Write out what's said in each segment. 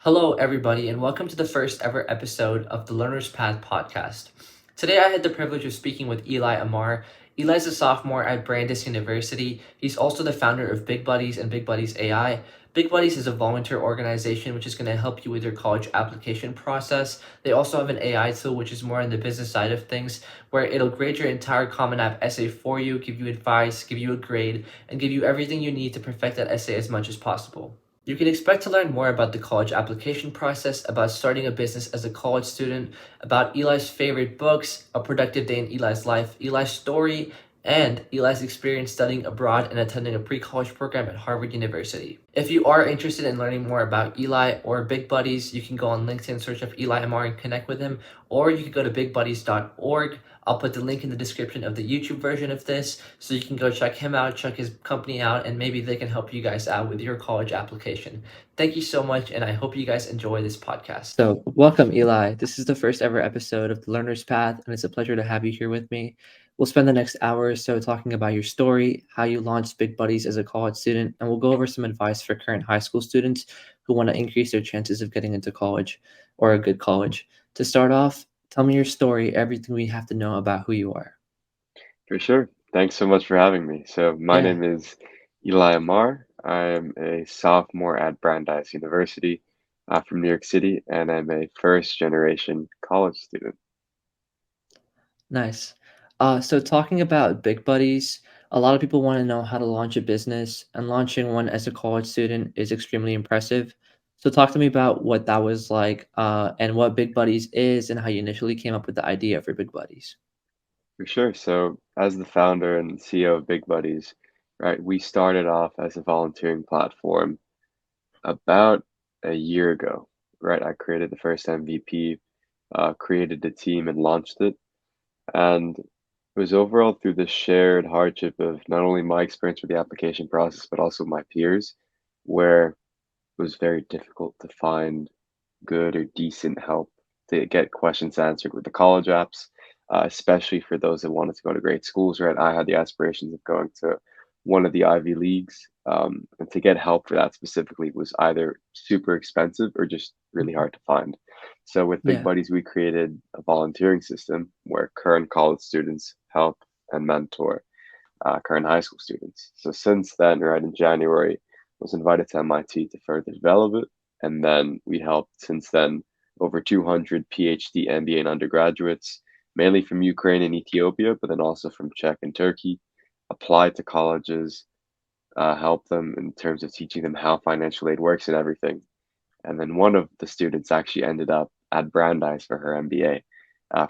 Hello, everybody, and welcome to the first ever episode of the Learner's Path podcast. Today, I had the privilege of speaking with Ilai Amar. Eli's a sophomore at Brandeis University. He's also the founder of Big Buddies and Big Buddies AI. Big Buddies is a volunteer organization which is going to help you with your college application process. They also have an AI tool which is more on the business side of things, where it'll grade your entire Common App essay for you, give you advice, give you a grade, and give you everything you need to perfect that essay as much as possible. You can expect to learn more about the college application process, about starting a business as a college student, about Eli's favorite books, a productive day in Eli's life, Eli's story, and Eli's experience studying abroad and attending a pre college program at Harvard University. If you are interested in learning more about Eli or Big Buddies, you can go on LinkedIn, search up Ilai Amar, and connect with him, or you can go to bigbuddies.org. I'll put the link in the description of the YouTube version of this so you can go check him out, check his company out, and maybe they can help you guys out with your college application. Thank you so much, and I hope you guys enjoy this podcast. So, welcome, Eli. This is the first ever episode of The Learner's Path, and it's a pleasure to have you here with me. We'll spend the next hour or so talking about your story, how you launched Big Buddies as a college student, and we'll go over some advice for current high school students who want to increase their chances of getting into college or a good college. To start off, tell me your story, everything we have to know about who you are. For sure. Thanks so much for having me. So, my Yeah. name is Ilai Amar. I'm a sophomore at Brandeis University from New York City, and I'm a first generation college student. Nice. So talking about Big Buddies, a lot of people want to know how to launch a business, and launching one as a college student is extremely impressive. So talk to me about what that was like, and what Big Buddies is, and how you initially came up with the idea for Big Buddies. For sure. So, as the founder and CEO of Big Buddies, right, we started off as a volunteering platform about a year ago, right? I created the first MVP, created the team, and launched it. And it was overall through the shared hardship of not only my experience with the application process, but also my peers, where it was very difficult to find good or decent help to get questions answered with the college apps, especially for those that wanted to go to great schools, right? I had the aspirations of going to one of the Ivy Leagues, and to get help for that specifically was either super expensive or just really hard to find. So with Big Yeah. Buddies, we created a volunteering system where current college students help and mentor current high school students. So since then, right in January, I was invited to MIT to further develop it. And then we helped since then over 200 PhD, MBA, and undergraduates, mainly from Ukraine and Ethiopia, but then also from Czech and Turkey, apply to colleges, help them in terms of teaching them how financial aid works and everything. And then one of the students actually ended up at Brandeis for her MBA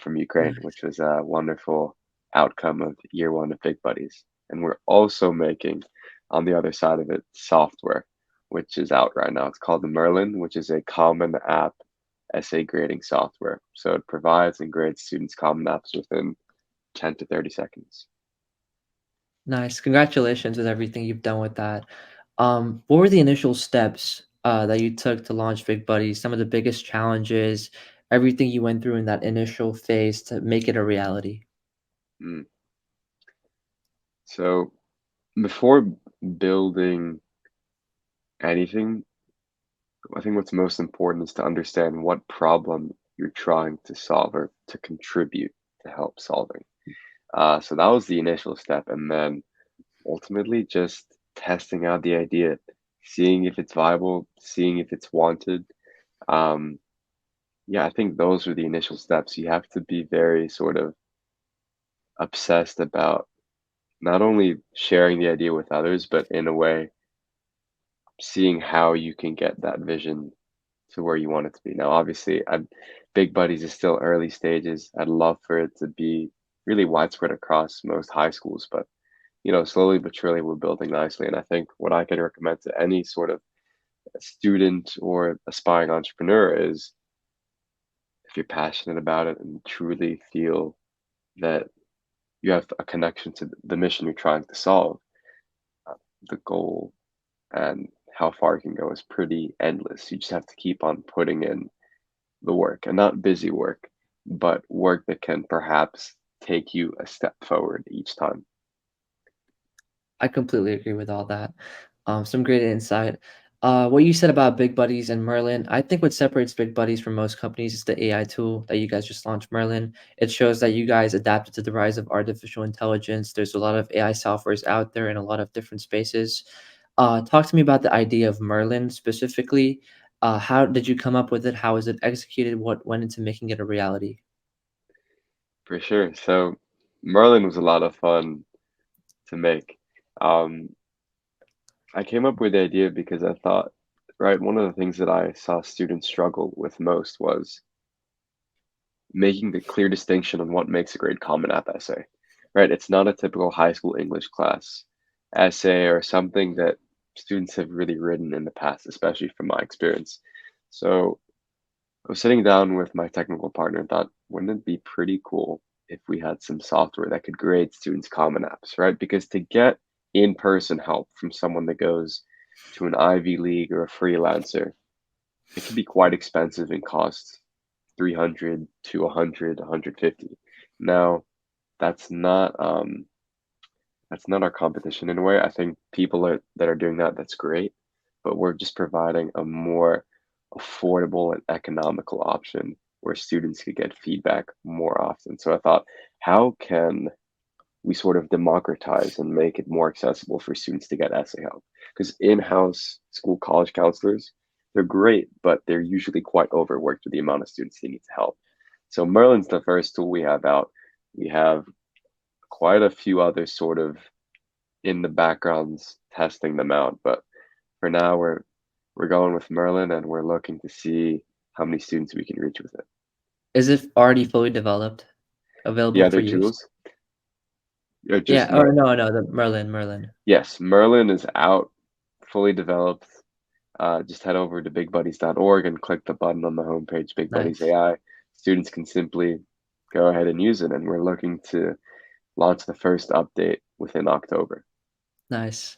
from Ukraine, Nice. which was a wonderful outcome of year one of Big Buddies. And we're also making, on the other side of it, software, which is out right now. It's called the Merlin, which is a common app essay grading software. So it provides and grades students common apps within 10 to 30 seconds. Nice. Congratulations with everything you've done with that. What were the initial steps that you took to launch Big Buddies? Some of the biggest challenges, everything you went through in that initial phase to make it a reality. Mm. So before building anything, I think what's most important is to understand what problem you're trying to solve or to contribute to help solving. So that was the initial step, and then ultimately just testing out the idea, seeing if it's viable, seeing if it's wanted. Um, yeah, I think those are the initial steps. You have to be very sort of obsessed about not only sharing the idea with others, but in a way, seeing how you can get that vision to where you want it to be. Now, obviously, Big Buddies is still early stages. I'd love for it to be really widespread across most high schools, but slowly but surely we're building nicely. And I think what I can recommend to any sort of student or aspiring entrepreneur is if you're passionate about it and truly feel that you have a connection to the mission you're trying to solve, uh, the goal and how far you can go is pretty endless. You just have to keep on putting in the work and not busy work, but work that can perhaps take you a step forward each time. I completely agree with all that. Some great insight. What you said about Big Buddies and Merlin, I think what separates Big Buddies from most companies is the AI tool that you guys just launched, Merlin. It shows that you guys adapted to the rise of artificial intelligence. There's a lot of AI softwares out there in a lot of different spaces. Talk to me about the idea of Merlin specifically. How did you come up with it? How is it executed? What went into making it a reality? For sure. So Merlin was a lot of fun to make. Um, I came up with the idea because I thought, right, one of the things that I saw students struggle with most was making the clear distinction on what makes a great Common App essay, right? It's not a typical high school English class essay or something that students have really written in the past, especially from my experience. So I was sitting down with my technical partner and thought, wouldn't it be pretty cool if we had some software that could grade students' Common Apps, right? Because to get in-person help from someone that goes to an Ivy League or a freelancer, it can be quite expensive and cost 300 to 100, 150. Now, that's not that's not our competition in a way. I think that are doing that, that's great, but we're just providing a more affordable and economical option where students could get feedback more often. So I thought, how can we sort of democratize and make it more accessible for students to get essay help? Because in-house school college counselors, they're great, but they're usually quite overworked with the amount of students they need to help. So Merlin's the first tool we have out. We have quite a few others sort of in the backgrounds testing them out, but for now we're going with Merlin and we're looking to see how many students we can reach with it. Is it already fully developed, The available for other use? tools are just Yeah, or Merlin. no, no, the Merlin. Yes, Merlin is out, fully developed. Just head over to bigbuddies.org and click the button on the homepage, Big Buddies Nice, AI. Students can simply go ahead and use it, and we're looking to launch the first update within October. nice.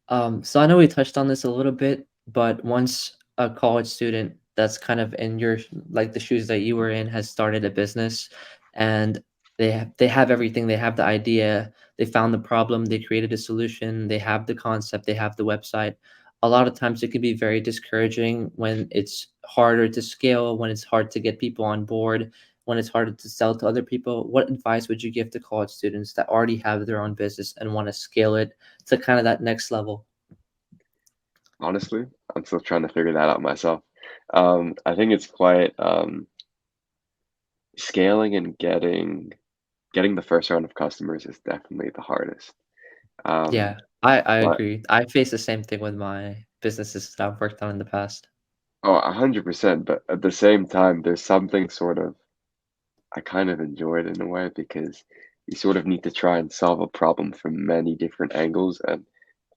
So I know we touched on this a little bit, but once a college student that's kind of in your like the shoes that you were in has started a business and they have everything, they have the idea, they found the problem, they created a solution, they have the concept, they have the website. A lot of times it can be very discouraging when it's harder to scale, when it's hard to get people on board, when it's harder to sell to other people. What advice would you give to college students that already have their own business and want to scale it to kind of that next level? Honestly, I'm still trying to figure that out myself. I think it's quite scaling and getting the first round of customers is definitely the hardest. Um, Yeah, I but agree. I face the same thing with my businesses that I've worked on in the past. oh, 100%. But at the same time, there's something sort of I kind of enjoy it in a way because you sort of need to try and solve a problem from many different angles, and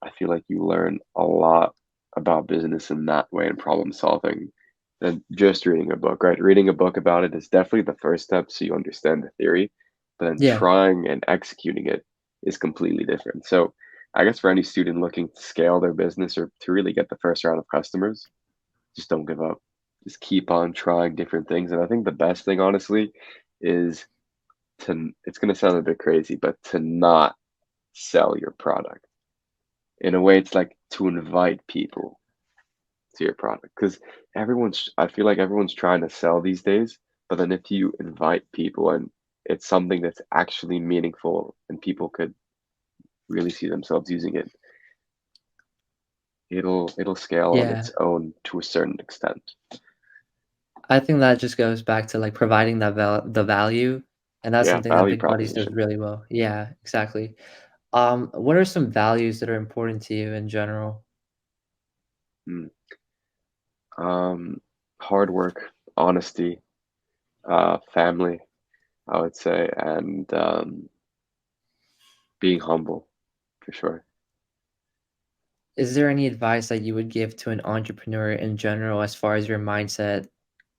I feel like you learn a lot about business in that way and problem solving than just reading a book, right? Reading a book about it is definitely the first step so you understand the theory, but then Yeah, trying and executing it is completely different. So I guess for any student looking to scale their business or to really get the first round of customers, just don't give up. Just keep on trying different things. And I think the best thing, honestly, is it's going to sound a bit crazy, but to not sell your product. In a way, it's like to invite people to your product because I feel like everyone's trying to sell these days, but then if you invite people and it's something that's actually meaningful and people could really see themselves using it, it'll scale on yeah. its own to a certain extent. I think that just goes back to, like, providing the value, and that's Yeah, something that value Big Buddies does proposition. really well. Yeah, exactly. What are some values that are important to you in general? Mm. Um, Hard work, honesty, family, I would say, and being humble for sure. Is there any advice that you would give to an entrepreneur in general as far as your mindset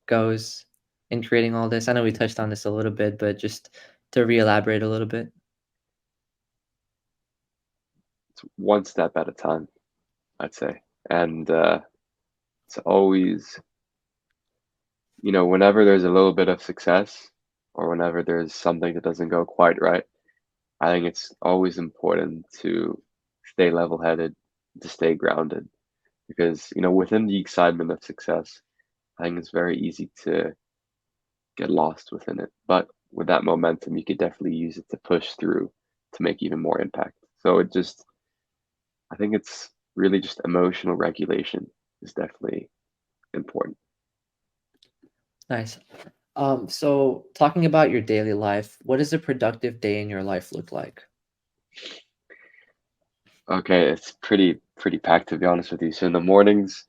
goes in creating all this? I know we touched on this a little bit, but just to re-elaborate a little bit. It's one step at a time, I'd say. And it's always, whenever there's a little bit of success or whenever there's something that doesn't go quite right, I think it's always important to stay level-headed, to stay grounded, because, within the excitement of success, I think it's very easy to get lost within it. But with that momentum, you could definitely use it to push through to make even more impact. So I think it's really just emotional regulation is definitely important. Nice. So talking about your daily life, what does a productive day in your life look like? Okay, it's pretty packed to be honest with you. So in the mornings,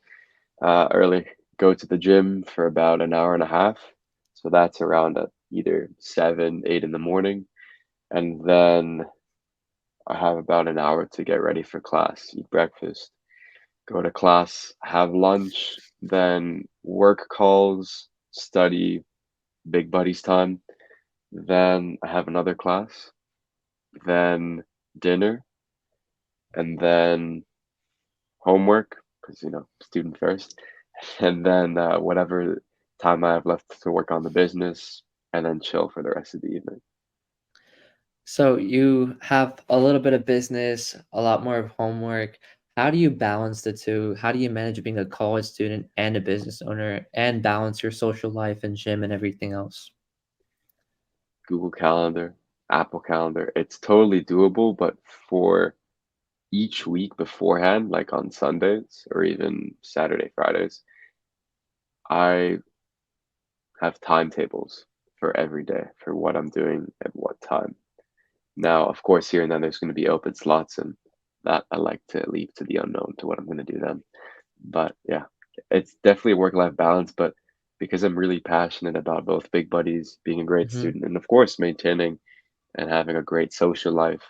early, go to the gym for about an hour and a half. So that's around at either 7, 8 in the morning. And then I have about an hour to get ready for class, eat breakfast, go to class, have lunch, then work calls, study, big buddies time. Then I have another class, then dinner, and then homework, because, student first, and then whatever time I have left to work on the business, and then chill for the rest of the evening. So you have a little bit of business, a lot more of homework. How do you balance the two? How do you manage being a college student and a business owner and balance your social life and gym and everything else? Google Calendar, Apple Calendar, it's totally doable, but for each week beforehand, like on Sundays or even Saturday, Fridays, I have timetables for every day for what I'm doing at what time. Now, of course, here and then there's going to be open slots, and that I like to leave to the unknown to what I'm going to do then. But yeah, it's definitely a work-life balance. But because I'm really passionate about both big buddies, being a great Mhm. student, and of course, maintaining and having a great social life,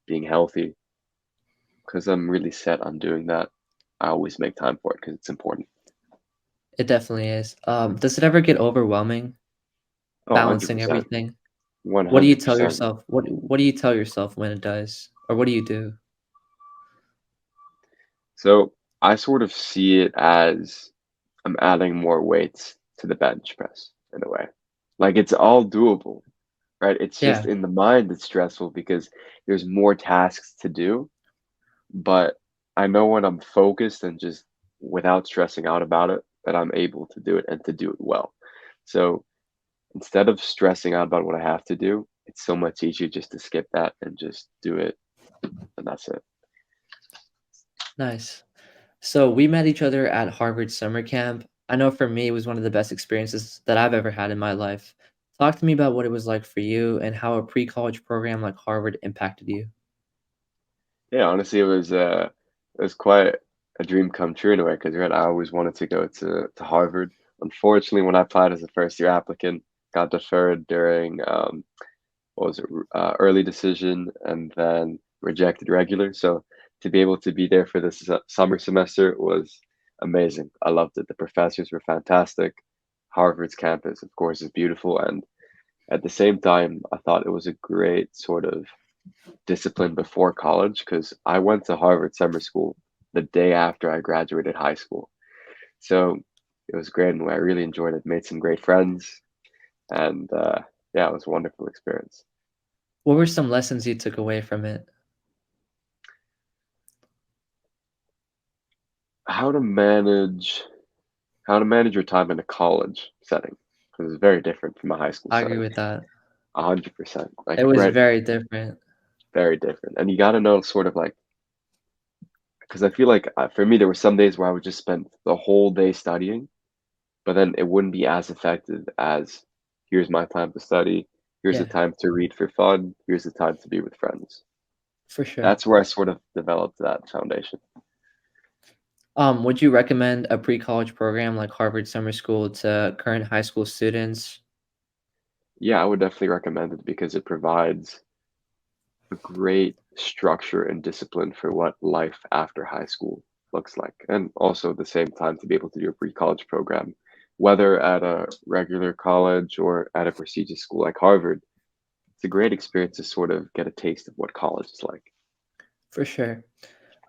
being healthy, because I'm really set on doing that, I always make time for it because it's important. It definitely is. Does it ever get overwhelming Oh, balancing 100%. everything? What do you tell 100%. yourself? What do you tell yourself when it does? Or what do you do? So I sort of see it as I'm adding more weights to the bench press in a way. Like it's all doable, right? It's just Yeah, in the mind it's stressful because there's more tasks to do, but I know when I'm focused and just without stressing out about it, that I'm able to do it and to do it well. So instead of stressing out about what I have to do, it's so much easier just to skip that and just do it, and that's it. nice. So we met each other at Harvard summer camp. I know for me, it was one of the best experiences that I've ever had in my life. Talk to me about what it was like for you and how a pre-college program like Harvard impacted you. Yeah, honestly, it was quite a dream come true in a way because right, I always wanted to go to Harvard. Unfortunately, when I applied as a first year applicant, got deferred during what was it, early decision, and then rejected regular. So to be able to be there for this summer semester was amazing. I loved it. The professors were fantastic. Harvard's campus, of course, is beautiful, and at the same time, I thought it was a great sort of discipline before college because I went to Harvard summer school the day after I graduated high school. So it was great and I really enjoyed it. Made some great friends and yeah, it was a wonderful experience. What were some lessons you took away from it? How to manage how to manage your time in a college setting because it's very different from a high school I agree setting. with that. 100%. It Like was right, very different. very different. And you got to know sort of like because I feel like for me there were some days where I would just spend the whole day studying but then it wouldn't be as effective as here's my time to study, here's the Yeah, time to read for fun, here's the time to be with friends. for sure. That's where I sort of developed that foundation. Would you recommend a pre-college program like Harvard Summer School to current high school students? Yeah, I would definitely recommend it because it provides a great structure and discipline for what life after high school looks like. And also at the same time to be able to do a pre-college program, whether at a regular college or at a prestigious school like Harvard. It's a great experience to sort of get a taste of what college is like. For sure.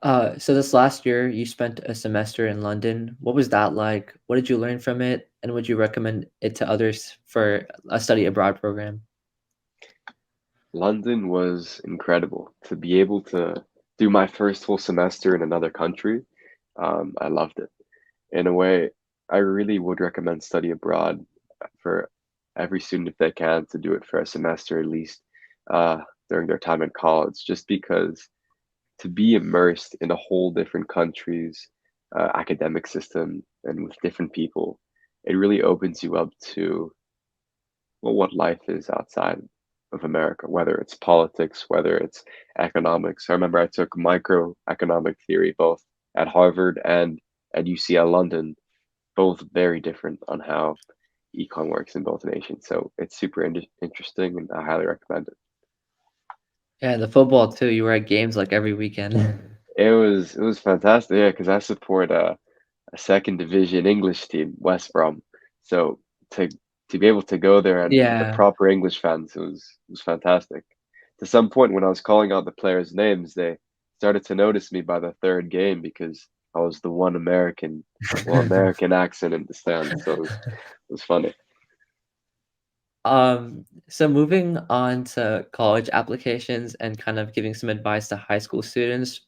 So this last year, you spent a semester in London. What was that like? What did you learn from it? And would you recommend it to others for a study abroad program? London was incredible to be able to do my first full semester in another country. I loved it. In a way, I really would recommend study abroad for every student if they can to do it for a semester at least uh, during their time in college, just because to be immersed in a whole different country's academic system and with different people, it really opens you up to well, what life is outside of America, whether it's politics, whether it's economics. I remember I took microeconomic theory both at Harvard and at UCL London, both very different on how econ works in both nations. So it's super interesting, and I highly recommend it. Yeah, the football too. You were at games like every weekend. It was fantastic, yeah, because I support a second division English team, West Brom. So to to be able to go there and with the Yeah. proper English fans, it was fantastic. To some point, when I was calling out the players' names, they started to notice me by the third game because I was the one American, well, American accent in the stands. So it was funny. So moving on to college applications and kind of giving some advice to high school students.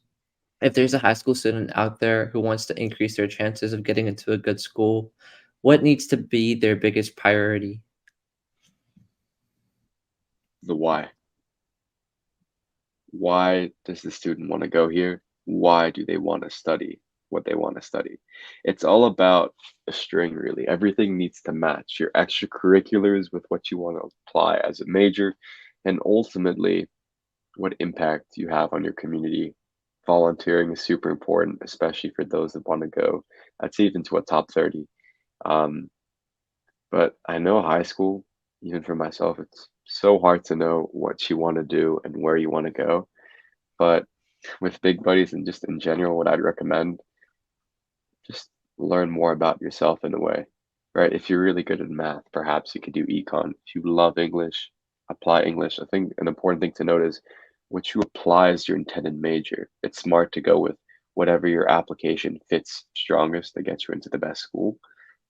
If there's a high school student out there who wants to increase their chances of getting into a good school, what needs to be their biggest priority? The why. Why does the student want to go here? Why do they want to study what they want to study? It's all about a string, really. Everything needs to match your extracurriculars with what you want to apply as a major, and ultimately, what impact you have on your community. Volunteering is super important, especially for those that want to go, I'd say even to a top 30. Um, but I know high school, even for myself, it's so hard to know what you want to do and where you want to go. But with big buddies and just in general, what I'd recommend, just learn more about yourself in a way, right? If you're really good at math, perhaps you could do econ. If you love English, apply English. I think an important thing to note is what you apply as your intended major. It's smart to go with whatever your application fits strongest to get you into the best school.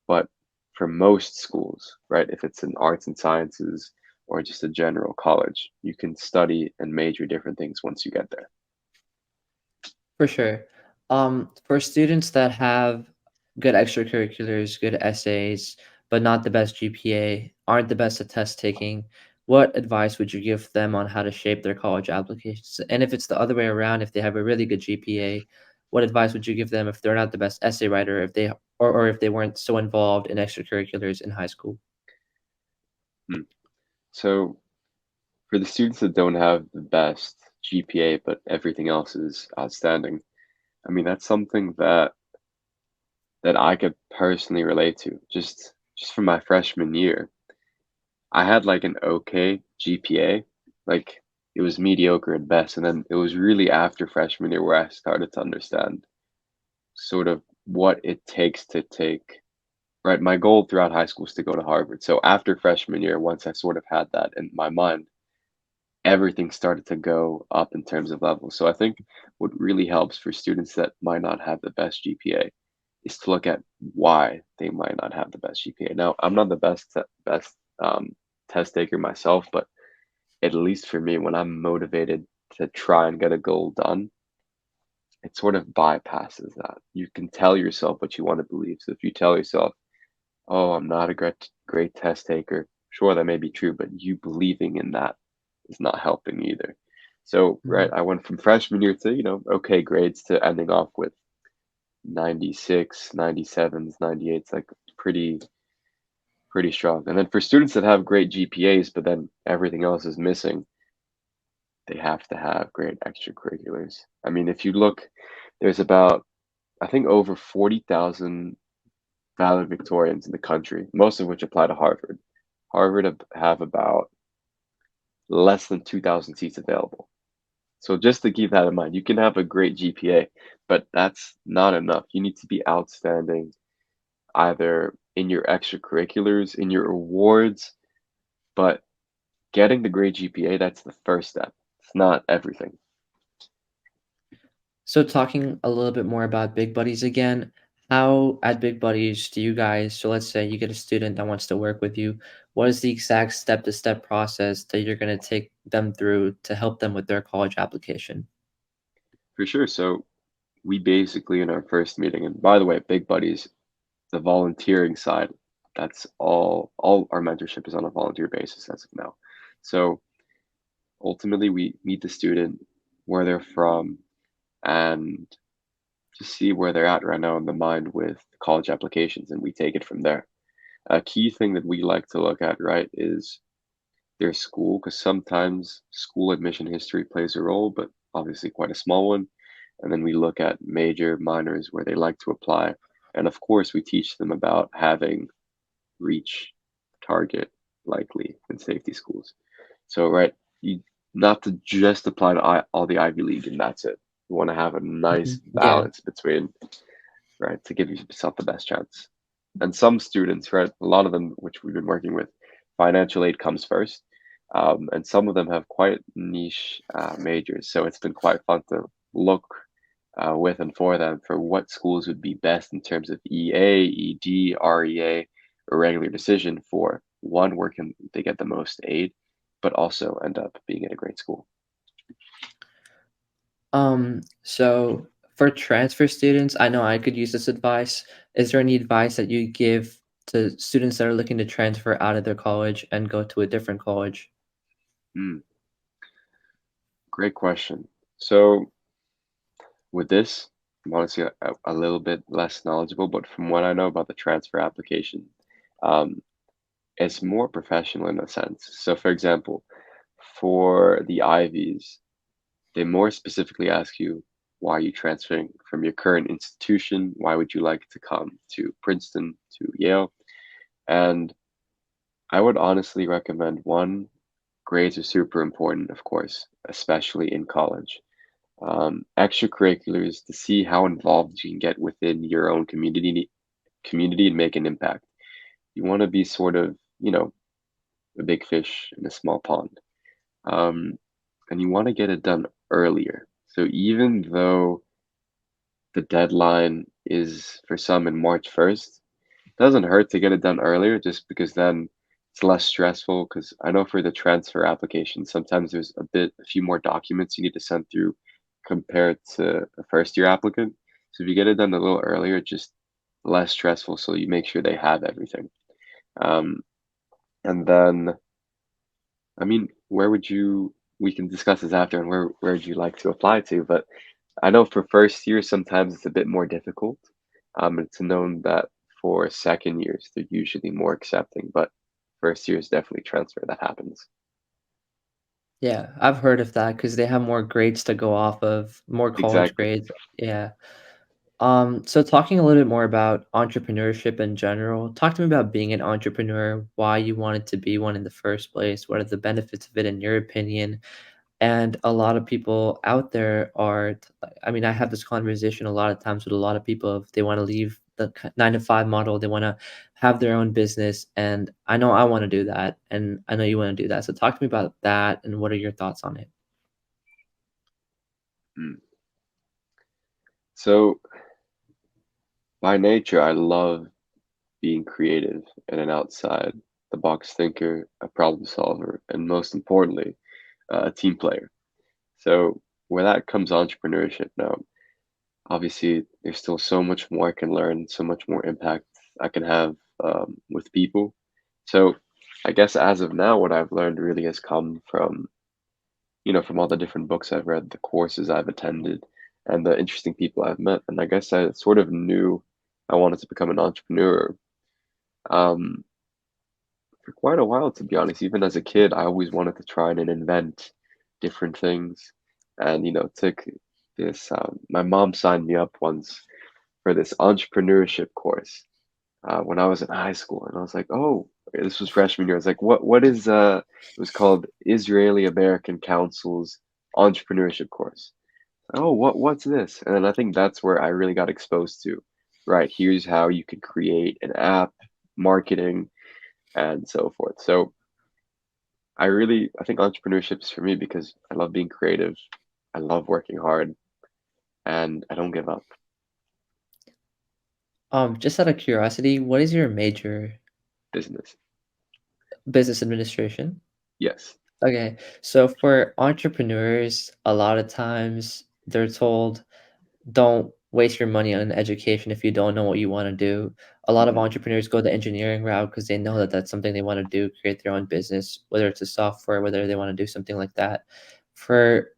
But for most schools, right, if it's in arts and sciences or just a general college, you can study and major different things once you get there. For sure. For students that have good extracurriculars, good essays, but not the best GPA, aren't the best at test taking, what advice would you give them on how to shape their college applications? And if it's the other way around, if they have a really good GPA, what advice would you give them if they're not the best essay writer, if they or if they weren't so involved in extracurriculars in high school? Hmm. So for the students that don't have the best GPA, but everything else is outstanding, I mean, that's something that I could personally relate to. Just from my freshman year, I had like an okay GPA, like it was mediocre at best, and then it was really after freshman year where I started to understand sort of what it takes to take. Right, my goal throughout high school was to go to Harvard. So after freshman year, once I sort of had that in my mind, everything started to go up in terms of levels. So I think what really helps for students that might not have the best GPA is to look at why they might not have the best GPA. Now, I'm not the best test taker myself, but at least for me, when I'm motivated to try and get a goal done, it sort of bypasses that. You can tell yourself what you want to believe. So if you tell yourself, "Oh, I'm not a great test taker," sure, that may be true, but you believing in that is not helping either. So, right, I went from freshman year to, okay grades to ending off with 96, 97s, 98s, like pretty strong. And then for students that have great GPAs, but then everything else is missing, they have to have great extracurriculars. I mean, if you look, there's about, I think, over 40,000 valedictorians in the country, most of which apply to Harvard. Harvard have about less than 2,000 seats available. So just to keep that in mind, you can have a great GPA, but that's not enough. You need to be outstanding either in your extracurriculars, in your awards, but getting the great GPA, that's the first step. It's not everything. So talking a little bit more about Big Buddies again, how at Big Buddies do you guys, so let's say you get a student that wants to work with you, what is the exact step-to-step process that you're going to take them through to help them with their college application? For sure. So we basically in our first meeting, and by the way, big buddies, the volunteering side, that's all our mentorship is on a volunteer basis as of now. So ultimately we meet the student where they're from and just see where they're at right now in the mind with college applications, and we take it from there. A key thing that we like to look at, right, is their school, because sometimes school admission history plays a role, but obviously quite a small one. And then we look at major, minors where they like to apply. And of course, we teach them about having reach, target, likely, and safety schools. So, right, you not to just apply to all the Ivy League and that's it. You want to have a nice Yeah. balance between, right, to give yourself the best chance. And some students, right, a lot of them, which we've been working with, financial aid comes first. And some of them have quite niche majors. So it's been quite fun to look with and for them for what schools would be best in terms of EA, ED, REA, or regular decision for one, where can they get the most aid, but also end up being at a great school. So for transfer students, I know I could use this advice. Is there any advice that you give to students that are looking to transfer out of their college and go to a different college? Mm, great question. So with this, I'm honestly a little bit less knowledgeable, but from what I know about the transfer application, um, it's more professional in a sense. So, for example, for the Ivies, they more specifically ask you, why are you transferring from your current institution? Why would you like to come to Princeton, to Yale? And I would honestly recommend one, grades are super important, of course, especially in college. Extracurriculars to see how involved you can get within your own community and make an impact. You want to be sort of, a big fish in a small pond. Um, and you want to get it done earlier. So even though the deadline is for some in March 1st, it doesn't hurt to get it done earlier just because then it's less stressful. Because I know for the transfer application, sometimes there's a few more documents you need to send through compared to a first year applicant. So if you get it done a little earlier, it's just less stressful. So you make sure they have everything. Um, and then, I mean, we can discuss this after and where would you like to apply to, but I know for first year, sometimes it's a bit more difficult. It's known that for second years, they're usually more accepting, but first year is definitely transfer that happens. Yeah, I've heard of that because they have more grades to go off of, more college Exactly. grades. Yeah. So talking a little bit more about entrepreneurship in general, talk to me about being an entrepreneur, why you wanted to be one in the first place, what are the benefits of it in your opinion? And a lot of people out there are, I mean, I have this conversation a lot of times with a lot of people if they want to leave the 9 to 5 model, they want to have their own business. And I know I want to do that. And I know you want to do that. So talk to me about that and what are your thoughts on it? Mm. So by nature, I love being creative and an outside the box thinker, a problem solver, and most importantly, a team player. So where that comes entrepreneurship now, obviously there's still so much more I can learn, so much more impact I can have with people. So I guess as of now, what I've learned really has come from, from all the different books I've read, the courses I've attended, and the interesting people I've met. And I guess I sort of knew I wanted to become an entrepreneur um, for quite a while, to be honest. Even as a kid, I always wanted to try and invent different things. And, took this, my mom signed me up once for this entrepreneurship course when I was in high school, and I was like, "Oh, this was freshman year." I was like, "What is?" It was called Israeli American Council's entrepreneurship course. Oh, what's this? And then I think that's where I really got exposed to, right? Here's how you can create an app, marketing, and so forth. So I think entrepreneurship is for me because I love being creative, I love working hard, and I don't give up. Just out of curiosity, what is your major? Business, Business administration? yes. Okay. So for entrepreneurs, a lot of times they're told don't waste your money on education if you don't know what you want to do. A lot of Mhm. entrepreneurs go the engineering route because they know that that's something they want to do, create their own business, whether it's a software, whether they want to do something like that. For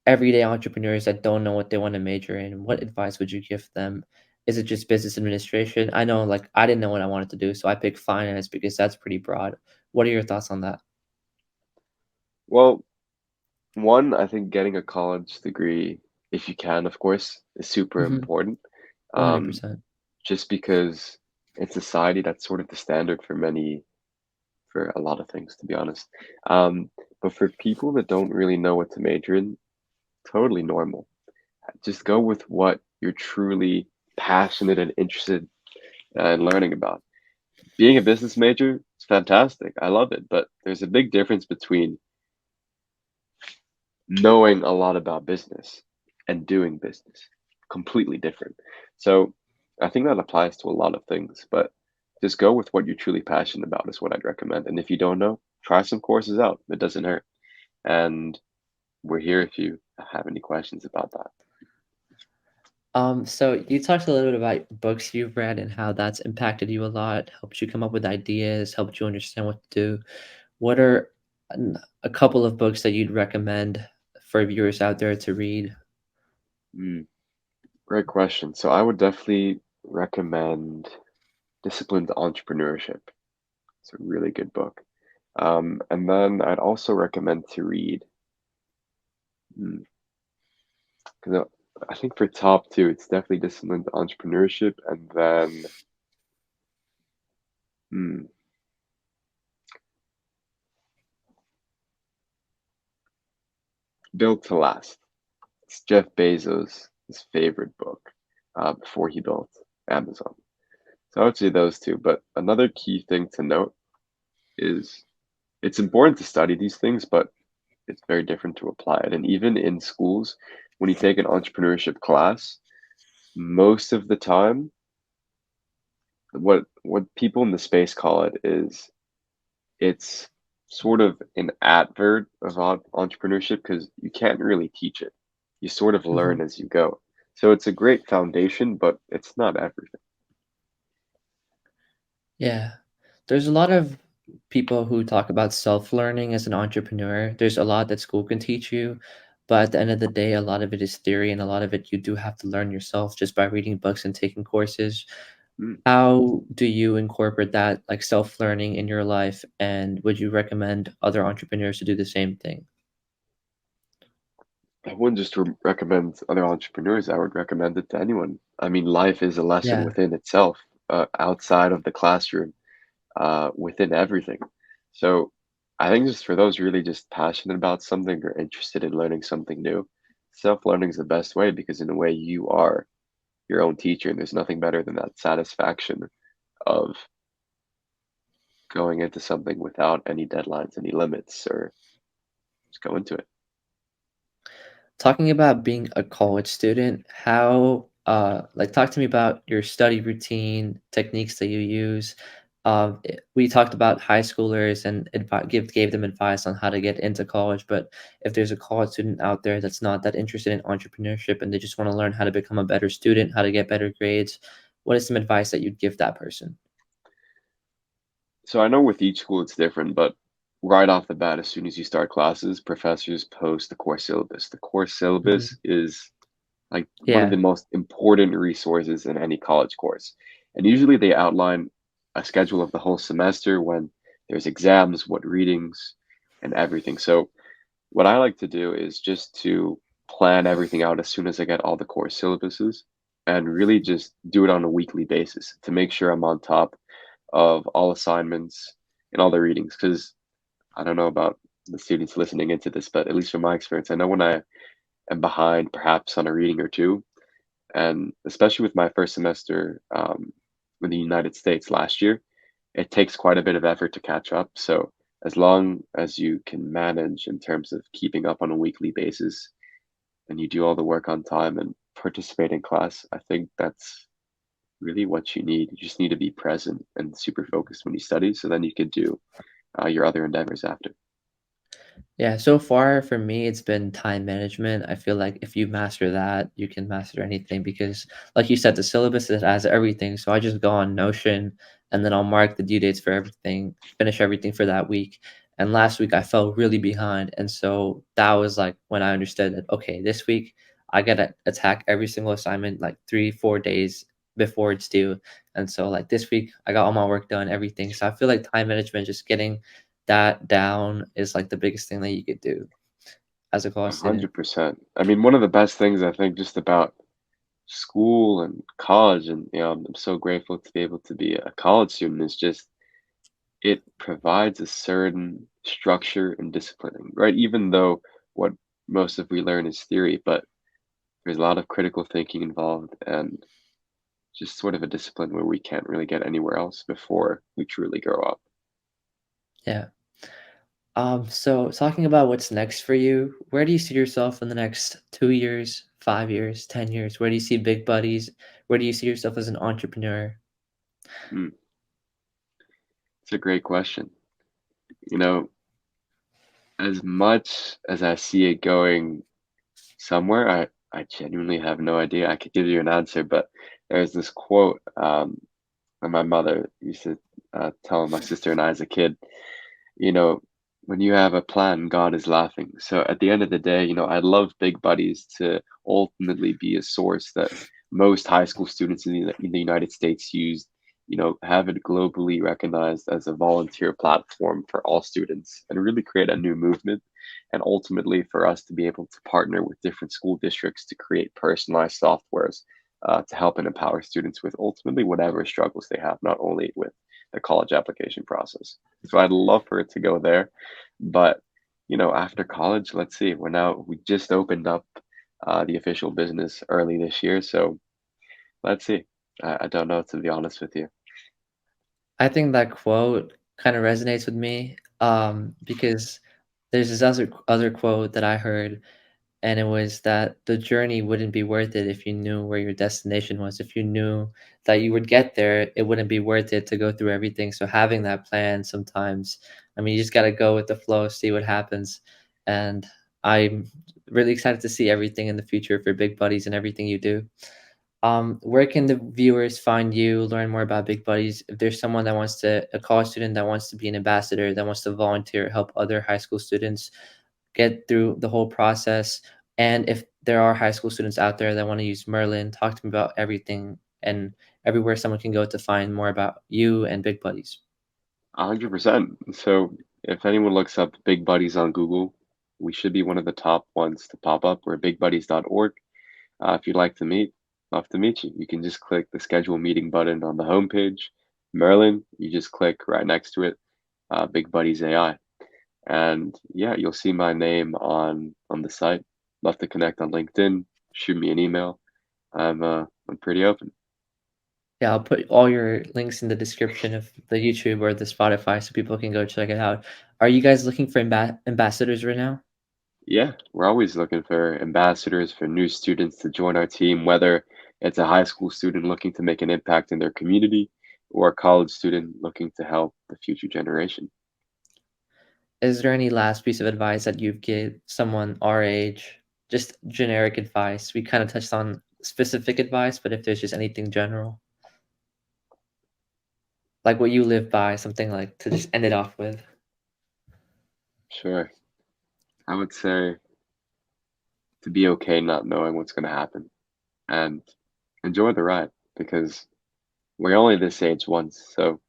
everyday entrepreneurs that don't know what they want to major in, what advice would you give them? Is it just business administration? I know, like, I didn't know what I wanted to do, so I picked finance because that's pretty broad. What are your thoughts on that? Well, one, I think getting a college degree, if you can, of course, is super Mhm. important. Um, 100%. just because in society, that's sort of the standard for for a lot of things, to be honest. Um, but for people that don't really know what to major in, totally normal. Just go with what you're truly passionate and interested in learning about. Being a business major is fantastic. I love it, but there's a big difference between knowing a lot about business and doing business. Completely different. So I think that applies to a lot of things, but just go with what you're truly passionate about is what I'd recommend. And if you don't know, try some courses out. It doesn't hurt. And we're here if you have any questions about that. So you talked a little bit about books you've read and how that's impacted you a lot, helped you come up with ideas, helped you understand what to do. What are a couple of books that you'd recommend for viewers out there to read? Mm, great question. So I would definitely recommend Disciplined Entrepreneurship. It's a really good book. And then I'd also recommend to read, because I think for top two, it's definitely Disciplined Entrepreneurship and then hmm, Built to Last. It's Jeff Bezos' his favorite book before he built Amazon. So I would say those two. But another key thing to note is it's important to study these things, but it's very different to apply it. And even in schools, when you take an entrepreneurship class, most of the time, what people in the space call it is it's sort of an advert of entrepreneurship because you can't really teach it. You sort of Mhm. learn as you go. So it's a great foundation, but it's not everything. Yeah. There's a lot of people who talk about self-learning as an entrepreneur. There's a lot that school can teach you, but at the end of the day, a lot of it is theory and a lot of it you do have to learn yourself just by reading books and taking courses. Mm. How do you incorporate that, like, self-learning in your life, and would you recommend other entrepreneurs to do the same thing? I wouldn't just recommend other entrepreneurs. I would recommend it to anyone. I mean, life is a lesson Yeah. within itself, outside of the classroom, within everything. So I think just for those really just passionate about something or interested in learning something new, self-learning is the best way because in a way you are your own teacher, and there's nothing better than that satisfaction of going into something without any deadlines, any limits, or just go into it. Talking about being a college student, how, like, talk to me about your study routine, techniques that you use. We talked about high schoolers and gave them advice on how to get into college, but if there's a college student out there that's not that interested in entrepreneurship and they just want to learn how to become a better student, how to get better grades, what is some advice that you'd give that person? So I know with each school it's different, but right off the bat, as soon as you start classes, professors post the course syllabus. The course syllabus Mhm. is like one of the Yeah. most important resources in any college course. And usually they outline a schedule of the whole semester when there's exams, what readings, and everything. So what I like to do is just to plan everything out as soon as I get all the course syllabuses and really just do it on a weekly basis to make sure I'm on top of all assignments and all the readings. Because I don't know about the students listening into this, but at least from my experience, I know when I am behind perhaps on a reading or two, and especially with my first semester in the United States last year, it takes quite a bit of effort to catch up. So as long as you can manage in terms of keeping up on a weekly basis and you do all the work on time and participate in class, I think that's really what you need. You just need to be present and super focused when you study, so then you can do your other endeavors after. Yeah, so far for me, it's been time management. I feel like if you master that, you can master anything because, like you said, the syllabus it has everything. So I just go on Notion and then I'll mark the due dates for everything, finish everything for that week. And last week I fell really behind. And so that was like when I understood that, okay, this week I got to attack every single assignment like 3, 4 days before it's due. And so, like this week, I got all my work done, everything. So I feel like time management, just getting that down is like the biggest thing that you could do as a college student. 100%. I mean, one of the best things I think just about school and college, and I'm so grateful to be able to be a college student, is just it provides a certain structure and disciplining, right? Even though what most of we learn is theory, but there's a lot of critical thinking involved and just sort of a discipline where we can't really get anywhere else before we truly grow up. Yeah. So talking about what's next for you, where do you see yourself in the next 2 years, 5 years, 10 years? Where do you see big buddies? Where do you see yourself as an entrepreneur? Hmm, it's a great question. You know, as much as I see it going somewhere, I genuinely have no idea. I could give you an answer, but there's this quote that my mother used to tell my sister and I as a kid. You know, when you have a plan, God is laughing. So at the end of the day, I'd love Big Buddies to ultimately be a source that most high school students in the United States use, have it globally recognized as a volunteer platform for all students and really create a new movement. And ultimately, for us to be able to partner with different school districts to create personalized softwares to help and empower students with ultimately whatever struggles they have, not only with the college application process. So I'd love for it to go there. But, after college, let's see, we just opened up the official business early this year. So let's see. I don't know, to be honest with you. I think that quote kind of resonates with me because there's this other quote that I heard. And it was that the journey wouldn't be worth it if you knew where your destination was. If you knew that you would get there, it wouldn't be worth it to go through everything. So having that plan sometimes, I mean, you just got to go with the flow, see what happens. And I'm really excited to see everything in the future for Big Buddies and everything you do. Where can the viewers find you, learn more about Big Buddies? If there's someone that wants to, a college student that wants to be an ambassador, that wants to volunteer, help other high school students get through the whole process. And if there are high school students out there that want to use Merlin, talk to me about everything and everywhere someone can go to find more about you and Big Buddies. 100%. So if anyone looks up Big Buddies on Google, we should be one of the top ones to pop up. We're bigbuddies.org. If you'd like to meet, love to meet you. You can just click the schedule meeting button on the homepage. Merlin, you just click right next to it, Big Buddies AI. And yeah, you'll see my name on the site. Love to connect on LinkedIn. Shoot me an email. I'm pretty open. Yeah, I'll put all your links in the description of the YouTube or the Spotify so people can go check it out. Are you guys looking for ambassadors right now? Yeah, we're always looking for ambassadors, for new students to join our team, whether it's a high school student looking to make an impact in their community or a college student looking to help the future generation. Is there any last piece of advice that you'd give someone our age? Just generic advice. We kind of touched on specific advice, but if there's just anything general, like what you live by, something like to just end it off with. Sure. I would say to be okay not knowing what's going to happen and enjoy the ride because we're only this age once, so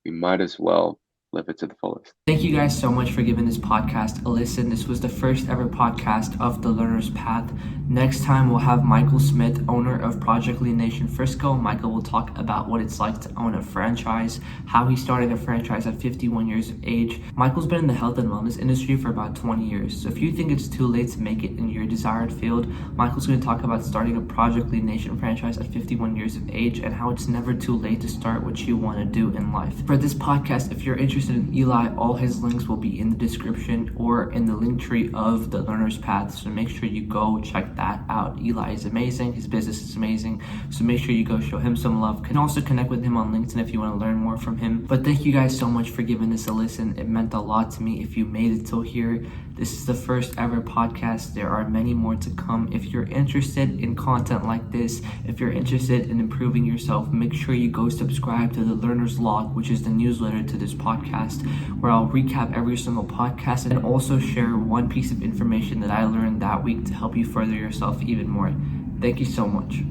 we might as well live it to the fullest. Thank you guys so much for giving this podcast a listen. This was the first ever podcast of The Learner's Path. Next time, we'll have Michael Smith, owner of Project Lead Nation Frisco. Michael will talk about what it's like to own a franchise, how he started a franchise at 51 years of age. Michael's been in the health and wellness industry for about 20 years. So if you think it's too late to make it in your desired field, Michael's going to talk about starting a Project Lead Nation franchise at 51 years of age and how it's never too late to start what you want to do in life. For this podcast, if you're interested interested in Eli, all his links will be in the description or in the link tree of the Learner's Path. So make sure you go check that out. Eli is amazing. His business is amazing. So make sure you go show him some love. You can also connect with him on LinkedIn if you want to learn more from him. But thank you guys so much for giving this a listen. It meant a lot to me if you made it till here. This is the first ever podcast. There are many more to come. If you're interested in content like this, if you're interested in improving yourself, make sure you go subscribe to the Learner's Log, which is the newsletter to this podcast, where I'll recap every single podcast and also share one piece of information that I learned that week to help you further yourself even more. Thank you so much.